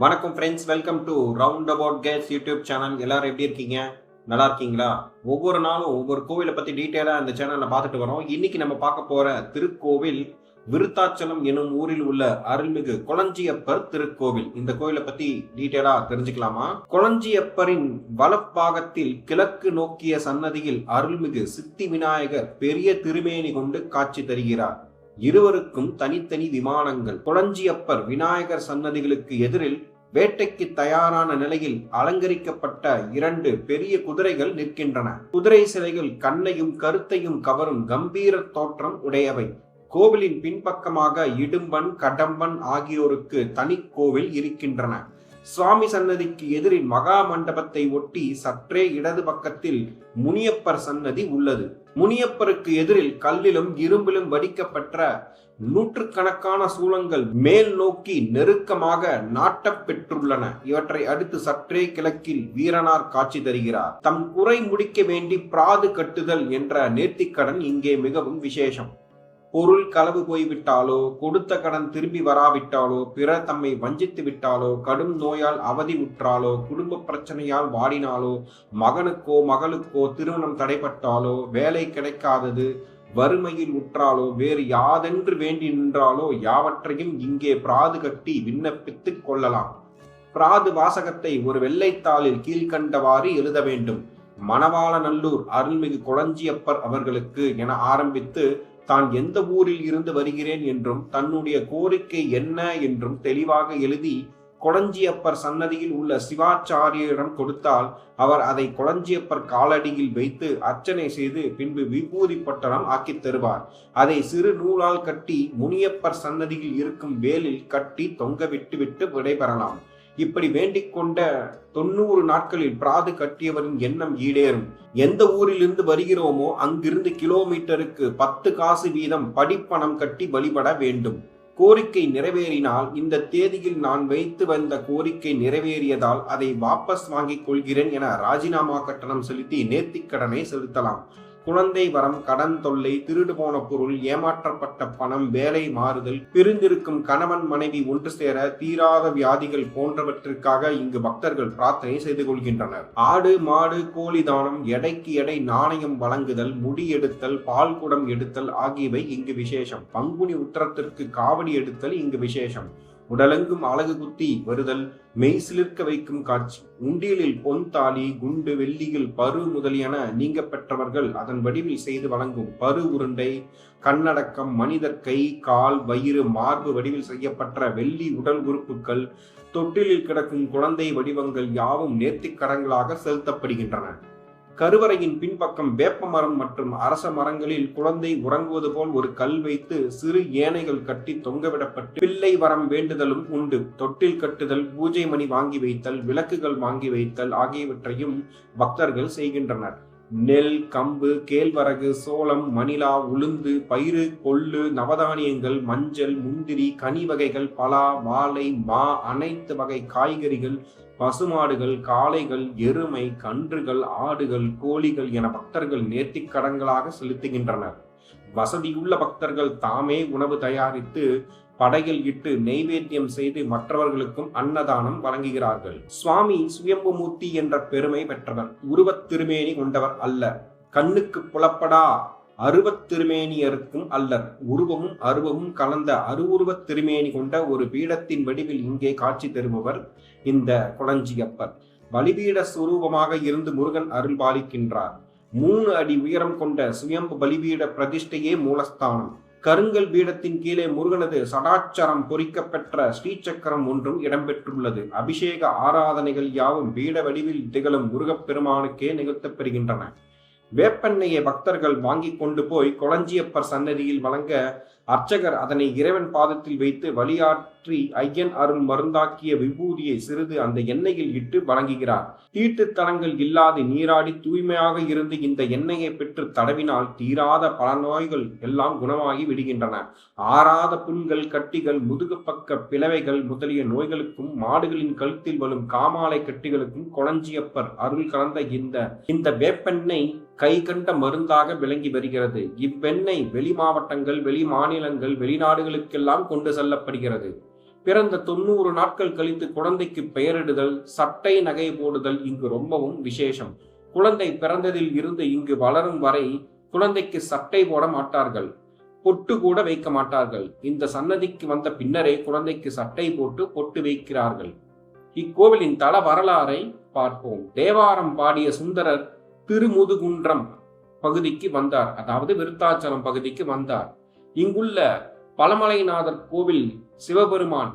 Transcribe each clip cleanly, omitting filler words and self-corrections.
வணக்கம் friends, welcome to round about Gates YouTube channel. எல்லாரும் எப்படி இருக்கீங்க? நல்லா இருக்கீங்களா? ஒவ்வொரு நாளும் ஒவ்வொரு கோவிலை பத்தி டீட்டெயிலா இந்த சேனல்ல பார்த்துட்டு வரோம். இன்னைக்கு நம்ம பார்க்க போற திருக்கோவில் விருத்தாச்சலம் எனும் ஊரில் உள்ள அருள்மிகு கொளஞ்சியப்பர் திருக்கோவில். இந்த கோவிலை பத்தி டீட்டெயிலா தெரிஞ்சுக்கலாமா? கொளஞ்சியப்பரின் வலப்பாகத்தில் கிழக்கு நோக்கிய சன்னதியில் அருள்மிகு சித்தி விநாயகர் பெரிய திருமேனி கொண்டு காட்சி தருகிறார். இருவருக்கும் தனித்தனி விமானங்கள். கொளஞ்சியப்பர் விநாயகர் சன்னதிகளுக்கு எதிரில் வேட்டைக்கு தயாரான நிலையில் அலங்கரிக்கப்பட்ட 2 பெரிய குதிரைகள் நிற்கின்றன. குதிரை சிலைகள் கண்ணையும் கருத்தையும் கவரும் கம்பீர தோற்றம் உடையவை. கோவிலின் பின்பக்கமாக இடும்பன், கடம்பன் ஆகியோருக்கு தனி கோவில் இருக்கின்றன. சுவாமி சன்னதிக்கு எதிரில் மகா மண்டபத்தை ஒட்டி சற்றே இடது பக்கத்தில் முனியப்பர் சன்னதி உள்ளது. முனியப்பருக்கு எதிரில் கல்லிலும் இரும்பிலும் வடிக்கப்பட்ட நூற்றுக்கணக்கான சூலங்கள் மேல் நோக்கி நெருக்கமாக நாட்டப் பெற்றுள்ளன. இவற்றை அடுத்து சற்றே கிழக்கில் வீரனார் காட்சி தருகிறார். தம் குறை முடிக்க வேண்டி பிராது கட்டுதல் என்ற நேர்த்திக்கடன் இங்கே மிகவும் விசேஷம். பொருள் களவு போய்விட்டாலோ, கொடுத்த கடன் திரும்பி வராவிட்டாலோ, பிறர் தம்மை வஞ்சித்து விட்டாலோ, கடும் நோயால் அவதி உற்றாலோ, குடும்ப பிரச்சனையால் வாடினாலோ, மகனுக்கோ மகளுக்கோ திருமணம் தடைப்பட்டாலோ, வேலை கிடைக்காதது, வறுமையில் உற்றாலோ, வேறு யாதென்று வேண்டி நின்றாலோ யாவற்றையும் இங்கே பிராது கட்டி விண்ணப்பித்துக் கொள்ளலாம். பிராது வாசகத்தை ஒரு வெள்ளைத்தாளில் கீழ்கண்டவாறு எழுத வேண்டும். மணவாளநல்லூர் அருள்மிகு கொளஞ்சியப்பர் அவர்களுக்கு என ஆரம்பித்து தான் எந்த ஊரில் இருந்து வருகிறேன் என்றும் தன்னுடைய கோரிக்கை என்ன என்றும் தெளிவாக எழுதி கொளஞ்சியப்பர் சன்னதியில் உள்ள சிவாச்சாரியரிடம் கொடுத்தால் அவர் அதை கொளஞ்சியப்பர் காலடியில் வைத்து அர்ச்சனை செய்து பின்பு விபூதி பட்டணம் ஆக்கி தருவார். அதை சிறு நூலால் கட்டி முனியப்பர் சன்னதியில் இருக்கும் வேலில் கட்டி தொங்க விட்டு விடைபெறலாம். இப்படி வேண்டிக் கொண்ட 90 நாட்களில் பிராது கட்டியவரின் எண்ணம் ஈடேறும். எந்த ஊரிலிருந்து வருகிறோமோ அங்கிருந்து கிலோமீட்டருக்கு 10 காசு வீதம் படிப்பணம் கட்டி வழிபட வேண்டும். கோரிக்கை நிறைவேறினால், இந்த தேதியில் நான் வைத்து வந்த கோரிக்கை நிறைவேறியதால் அதை வாபஸ் வாங்கிக் கொள்கிறேன் என ராஜினாமா கட்டணம் செலுத்தி நேர்த்திக்கடனை செலுத்தலாம். குழந்தை வரம், கடன் தொல்லை, திருடு போன பொருள், ஏமாற்றப்பட்ட பணம், வேலை மாறுதல், பிரிந்திருக்கும் கணவன் மனைவி ஒன்று சேர, தீராத வியாதிகள் போன்றவற்றிற்காக இங்கு பக்தர்கள் பிரார்த்தனை செய்து கொள்கின்றனர். ஆடு மாடு கோழி தானம், எடைக்கு எடை நாணயம் வழங்குதல், முடி எடுத்தல், பால் குடம் எடுத்தல் ஆகியவை இங்கு விசேஷம். பங்குனி உத்திரத்திற்கு காவடி எடுத்தல் இங்கு விசேஷம். உடலெங்கும் அழகு குத்தி வருதல், மெய் சிலிர்க்க வைக்கும் காட்சி. உண்டியலில் பொன் தாலி, குண்டு, வெள்ளியில் பரு முதலியன நீங்க பெற்றவர்கள் அதன் வடிவில் செய்து வழங்கும் பரு உருண்டை, கண்ணடக்கம், மனிதர் கை, கால், வயிறு, மார்பு வடிவில் செய்யப்பட்ட வெள்ளி உடல் உறுப்புகள், தொட்டிலில் கிடக்கும் குழந்தை வடிவங்கள் யாவும் நேர்த்திக்கடங்களாக செலுத்தப்படுகின்றன. கருவறையின் பின்பக்கம் வேப்ப மரம் மற்றும் அரச மரங்களில் குழந்தை உறங்குவது போல் ஒரு கல் வைத்து சிறு ஏனைகள் கட்டி தொங்கவிடப்பட்டு பிள்ளை வரம் வேண்டுதலும் உண்டு. தொட்டில் கட்டுதல், பூஜை மணி வாங்கி வைத்தல், விளக்குகள் வாங்கி வைத்தல் ஆகியவற்றையும் பக்தர்கள் செய்கின்றனர். நெல், கம்பு, கேழ்வரகு, சோளம், மணிலா, உளுந்து, பயிறு, கொள்ளு, நவதானியங்கள், மஞ்சள், முந்திரி, கனி வகைகள், பலா, வாழை, மா, அனைத்து வகை காய்கறிகள், பசுமாடுகள், காளைகள், எருமை, கன்றுகள், ஆடுகள், கோழிகள் என பக்தர்கள் நேர்த்திக்கடன்களாக செலுத்துகின்றனர். வசதியுள்ள பக்தர்கள் தாமே உணவு தயாரித்து படையில் இட்டு நெய்வேத்தியம் செய்து மற்றவர்களுக்கும் அன்னதானம் வழங்குகிறார்கள். சுவாமி சுயம்புமூர்த்தி என்ற பெருமை பெற்றவர். உருவத் திருமேனி கொண்டவர் அல்ல. கண்ணுக்கு புலப்படா அருவத் திருமேனியருக்கும் அல்லர். உருவமும் அருவமும் கலந்த அருவுருவத் திருமேனி கொண்ட ஒரு பீடத்தின் வடிவில் இங்கே காட்சி தருபவர் இந்த கொளஞ்சியப்பர். பலிபீட சுரூபமாக இருந்து முருகன் அருள் பாலிக்கின்றார். 3 அடி உயரம் கொண்ட சுயம்பு பலிபீட பிரதிஷ்டையே மூலஸ்தானம். கருங்கல் பீடத்தின் கீழே முருகனது சடாட்சரம் பொறிக்கப்பெற்ற ஸ்ரீசக்கரம் ஒன்றும் இடம்பெற்றுள்ளது. அபிஷேக ஆராதனைகள் யாவும் பீட வடிவில் திகழும் முருகப்பெருமானுக்கே நிகழ்த்தப்பெறுகின்றன. வேப்பெண்ணையை பக்தர்கள் வாங்கி கொண்டு போய் கொளஞ்சியப்பர் சன்னதியில் வழங்க அர்ச்சகர் அதனை இறைவன் பாதத்தில் வைத்து வழியாற்றி ஐயன் அருள் மருந்தாக்கிய விபூதியை சிறிது அந்த எண்ணெயில் இட்டு வழங்குகிறார். தீட்டு தலங்கள் இல்லாது நீராடி தூய்மையாக இருந்து இந்த எண்ணெயை பெற்று தடவினால் தீராத பல நோய்கள் எல்லாம் குணமாகி விடுகின்றன. ஆறாத புண்கள், கட்டிகள், முதுகு பக்க பிளவைகள் முதலிய நோய்களுக்கும் மாடுகளின் கழுத்தில் வரும் காமாலை கட்டிகளுக்கும் கொளஞ்சியப்பர் அருள் கலந்த இந்த வேப்பெண்ணெய் கை கண்ட மருந்தாக விளங்கி வருகிறது. இவ்வெண்ணெய் வெளி மாவட்டங்கள், வெளி மாநிலங்கள், வெளிநாடுகளுக்கெல்லாம் கொண்டு செல்லப்படுகிறது. பிறந்த 90 நாட்கள் கழித்து குழந்தைக்கு பெயரிடுதல், சட்டை நகை போடுதல் இங்கு ரொம்பவும் விசேஷம். குழந்தை பிறந்ததில் இருந்து இங்கு வளரும் வரை குழந்தைக்கு சட்டை போட மாட்டார்கள், பொட்டு கூட வைக்க மாட்டார்கள். இந்த சன்னதிக்கு வந்த பின்னரே குழந்தைக்கு சட்டை போட்டு பொட்டு வைக்கிறார்கள். இக்கோவிலின் தல வரலாறை பார்ப்போம். தேவாரம் பாடிய சுந்தரர் திருமுதுகுன்றம் பகுதிக்கு வந்தார், அதாவது விருத்தாச்சலம் பகுதிக்கு வந்தார். இங்குள்ள பழமலைநாதர் கோவில் சிவபெருமான்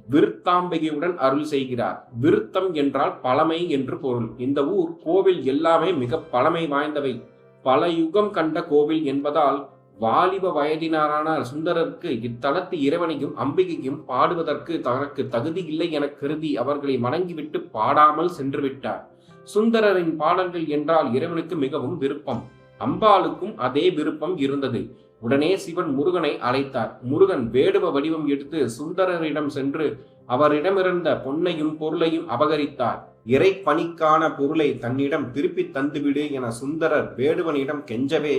விருத்தாம்பிகையுடன் அருள் செய்கிறார். விருத்தம் என்றால் பழமை என்று பொருள். இந்த ஊர் கோவில் எல்லாமே மிக பழமை வாய்ந்தவை, பல யுகம் கண்ட கோவில் என்பதால் வாலிப வயதினரான சுந்தரருக்கு இத்தலத்து இறைவனையும் அம்பிகையும் பாடுவதற்கு தனக்கு தகுதி இல்லை என கருதி அவர்களை வணங்கிவிட்டு பாடாமல் சென்று விட்டார். சுந்தரரின் பாடல்கள் என்றால் இறைவனுக்கு மிகவும் விருப்பம். அம்பாளுக்கும் அதே விருப்பம் இருந்தது. உடனே சிவன் முருகனை அழைத்தார். முருகன் வேடுவ வடிவம் எடுத்து சுந்தரரிடம் சென்று அவரிடமிருந்த பொன்னையும் பொருளையும் அபகரித்தார். இறை பணிக்கான பொருளை தன்னிடம் திருப்பி தந்துவிடு என சுந்தரர் வேடுவனிடம் கெஞ்சவே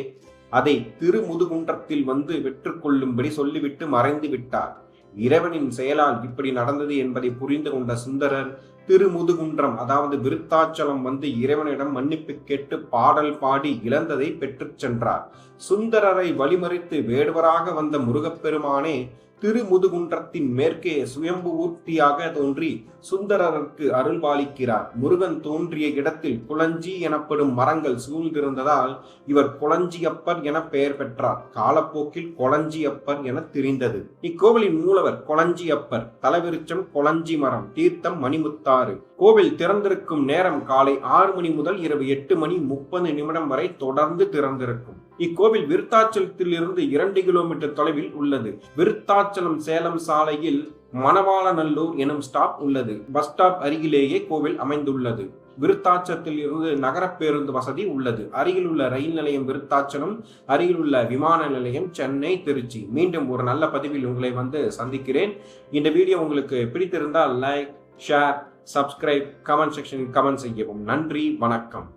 அதை திருமுதுகுன்றத்தில் வந்து வெற்றுக்கொள்ளும்படி சொல்லிவிட்டு மறைந்து விட்டார். இறைவனின் செயலால் இப்படி நடந்தது என்பதை புரிந்து கொண்ட சுந்தரர் திருமுதுகுன்றம் அதாவது விருத்தாச்சலம் வந்து இறைவனிடம் மன்னிப்பு கேட்டு பாடல் பாடி இழந்ததை பெற்றுச் சென்றார். சுந்தரரை வழிமறித்து வேடுவராக வந்த முருகப்பெருமானே திருமுதுகுன்றத்தின் மேற்கே சுயம்பு ஊர்த்தியாக தோன்றி சுந்தரருக்கு அருள்பாலிக்கிறார். முருகன் தோன்றிய இடத்தில் குளஞ்சி எனப்படும் மரங்கள் சூழ்ந்திருந்ததால் இவர் குளஞ்சியப்பர் என பெயர் பெற்றார். காலப்போக்கில் கொளஞ்சியப்பர் என தெரிந்தது. இக்கோவிலின் மூலவர் கொளஞ்சியப்பர், தலவிருச்சம் கொளஞ்சி மரம், தீர்த்தம் மணிமுத்தாறு. கோவில் திறந்திருக்கும் நேரம் காலை 6 மணி முதல் இரவு 8:30 வரை தொடர்ந்து திறந்திருக்கும். இக்கோவில் விருத்தாச்சலத்தில் இருந்து 2 கிலோமீட்டர் தொலைவில் உள்ளது. விருத்தாச்சலம் சேலம் சாலையில் மணவாளநல்லூர் எனும் ஸ்டாப் உள்ளது. பஸ் ஸ்டாப் அருகிலேயே கோவில் அமைந்துள்ளது. விருத்தாச்சலத்தில் இருந்து நகர பேருந்து வசதி உள்ளது. அருகில் உள்ள ரயில் நிலையம் விருத்தாச்சலம், அருகில் உள்ள விமான நிலையம் சென்னை, திருச்சி. மீண்டும் ஒரு நல்ல பதிவில் உங்களை சந்திக்கிறேன். இந்த வீடியோ உங்களுக்கு பிடித்திருந்தால் லைக், ஷேர், சப்ஸ்கிரைப், கமெண்ட் செக்ஷனில் கமெண்ட் செய்யவும். நன்றி, வணக்கம்.